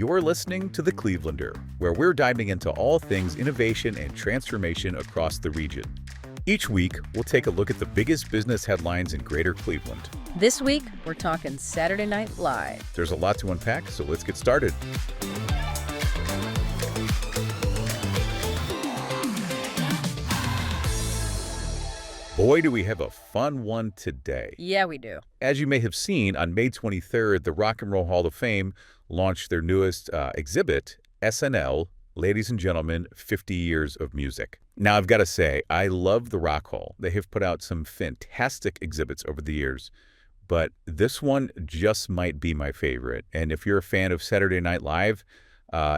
You're listening to The Clevelander, where we're diving into all things innovation and transformation across the region. Each week, we'll take a look at the biggest business headlines in Greater Cleveland. This week, we're talking Saturday Night Live. There's a lot to unpack, so let's get started. Boy, do we have a fun one today. Yeah, we do. As you may have seen, on May 23rd, the Rock and Roll Hall of Fame launched their newest exhibit, SNL, Ladies and Gentlemen, 50 Years of Music. Now, I've got to say, I love the Rock Hall. They have put out some fantastic exhibits over the years, but this one just might be my favorite. And if you're a fan of Saturday Night Live,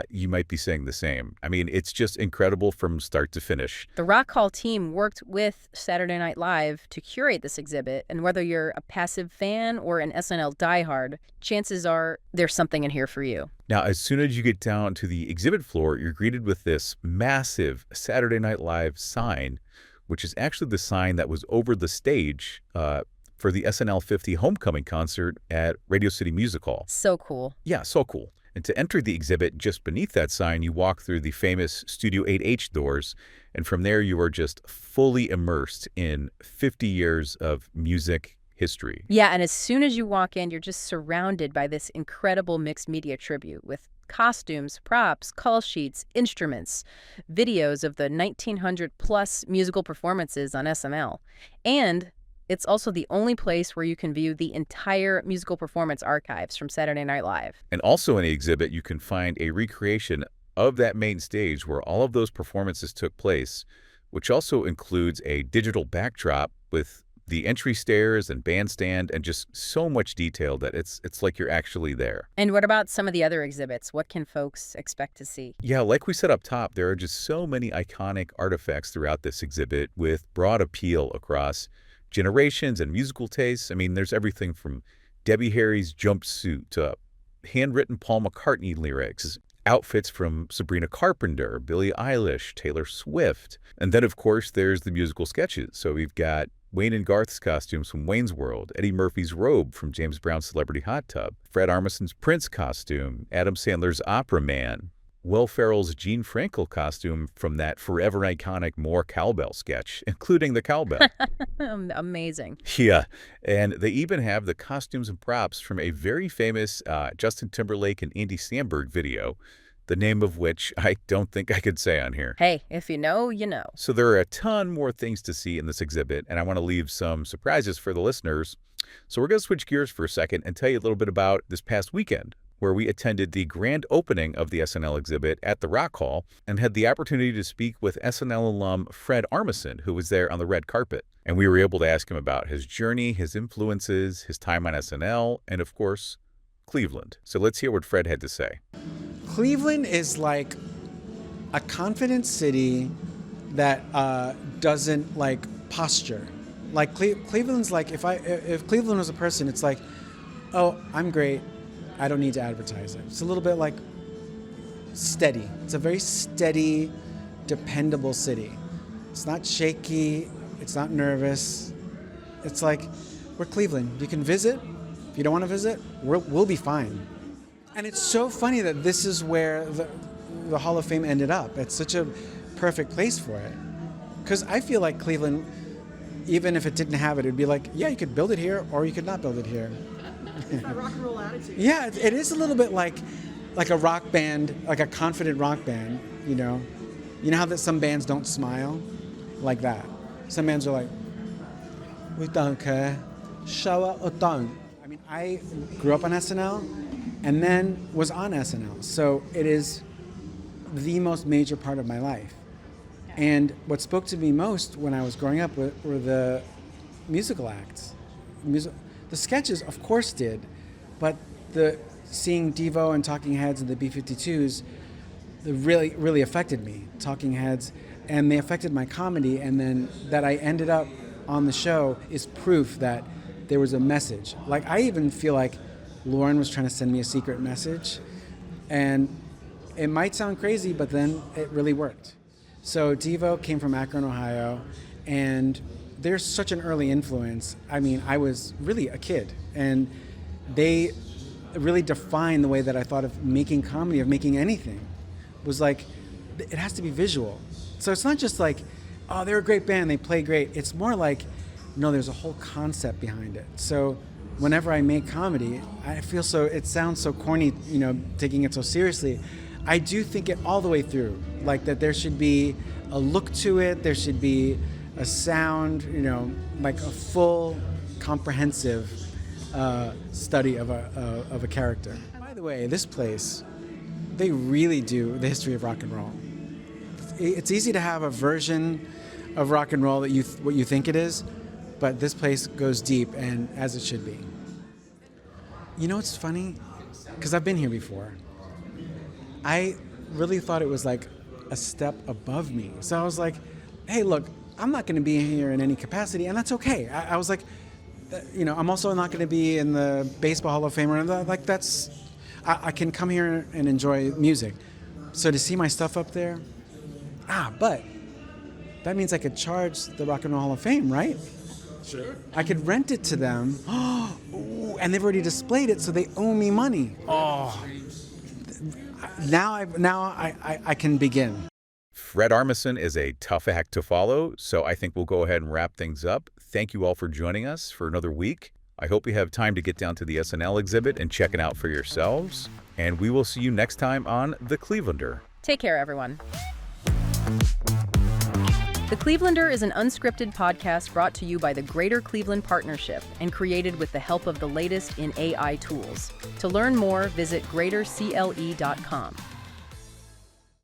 you might be saying the same. I mean, it's just incredible from start to finish. The Rock Hall team worked with Saturday Night Live to curate this exhibit, and whether you're a passive fan or an SNL diehard, chances are there's something in here for you. Now, as soon as you get down to the exhibit floor, you're greeted with this massive Saturday Night Live sign, which is actually the sign that was over the stage for the SNL 50 homecoming concert at Radio City Music Hall. So cool. Yeah, so cool. And to enter the exhibit, just beneath that sign, you walk through the famous Studio 8H doors, and from there you are just fully immersed in 50 years of music history. Yeah, and as soon as you walk in, you're just surrounded by this incredible mixed media tribute with costumes, props, call sheets, instruments, videos of the 1900-plus musical performances on SNL. And it's also the only place where you can view the entire musical performance archives from Saturday Night Live. And also in the exhibit, you can find a recreation of that main stage where all of those performances took place, which also includes a digital backdrop with the entry stairs and bandstand and just so much detail that it's like you're actually there. And what about some of the other exhibits? What can folks expect to see? Yeah, like we said up top, there are just so many iconic artifacts throughout this exhibit with broad appeal across generations and musical tastes. I mean, there's everything from Debbie Harry's jumpsuit to handwritten Paul McCartney lyrics, outfits from Sabrina Carpenter, Billie Eilish, Taylor Swift. And then, of course, there's the musical sketches. So we've got Wayne and Garth's costumes from Wayne's World, Eddie Murphy's robe from James Brown's Celebrity Hot Tub, Fred Armisen's Prince costume, Adam Sandler's Opera Man, Will Ferrell's Gene Frankel costume from that forever iconic More Cowbell sketch, including the cowbell. Amazing. Yeah, and they even have the costumes and props from a very famous Justin Timberlake and Andy Samberg video, the name of which I don't think I could say on here. Hey, if you know, you know. So there are a ton more things to see in this exhibit, and I want to leave some surprises for the listeners. So we're going to switch gears for a second and tell you a little bit about this past weekend, where we attended the grand opening of the SNL exhibit at the Rock Hall and had the opportunity to speak with SNL alum Fred Armisen, who was there on the red carpet. And we were able to ask him about his journey, his influences, his time on SNL, and of course, Cleveland. So let's hear what Fred had to say. Cleveland is like a confident city that doesn't like posture. Like Cleveland's like, if Cleveland was a person, it's like, oh, I'm great, I don't need to advertise it. It's a little bit like steady. It's a very steady, dependable city. It's not shaky. It's not nervous. It's like, we're Cleveland. You can visit. If you don't want to visit, we'll be fine. And it's so funny that this is where the Hall of Fame ended up. It's such a perfect place for it. Because I feel like Cleveland, even if it didn't have it, it'd be like, yeah, you could build it here or you could not build it here. It's my rock and roll attitude. Yeah, it is a little bit like a rock band, like a confident rock band, you know? You know how that some bands don't smile? Like that. Some bands are like, we don't care, show up or don't. I mean, I grew up on SNL and then was on SNL, so it is the most major part of my life. And what spoke to me most when I was growing up were the musical acts. The sketches, of course, did, but seeing Devo and Talking Heads and the B-52s really, really affected me. Talking Heads, and they affected my comedy, and then that I ended up on the show is proof that there was a message. Like, I even feel like Lauren was trying to send me a secret message, and it might sound crazy, but then it really worked. So Devo came from Akron, Ohio, and they're such an early influence. I mean, I was really a kid, and they really defined the way that I thought of making comedy, of making anything, was like, it has to be visual. So it's not just like, oh, they're a great band, they play great. It's more like, no, there's a whole concept behind it. So whenever I make comedy, I feel it sounds so corny, taking it so seriously. I do think it all the way through, like that there should be a look to it, there should be a sound, like a full, comprehensive study of a character. By the way, this place, they really do the history of rock and roll. It's easy to have a version of rock and roll that what you think it is, but this place goes deep, and as it should be. You know what's funny? Because I've been here before. I really thought it was like a step above me. So I was like, hey, look, I'm not going to be here in any capacity, and that's okay. I was like, I'm also not going to be in the Baseball Hall of Fame, or like that's, I can come here and enjoy music. So to see my stuff up there, but that means I could charge the Rock and Roll Hall of Fame, right? Sure. I could rent it to them, and they've already displayed it, so they owe me money. Now I can begin. Fred Armisen is a tough act to follow, so I think we'll go ahead and wrap things up. Thank you all for joining us for another week. I hope you have time to get down to the SNL exhibit and check it out for yourselves. And we will see you next time on The Clevelander. Take care, everyone. The Clevelander is an unscripted podcast brought to you by the Greater Cleveland Partnership and created with the help of the latest in AI tools. To learn more, visit greatercle.com.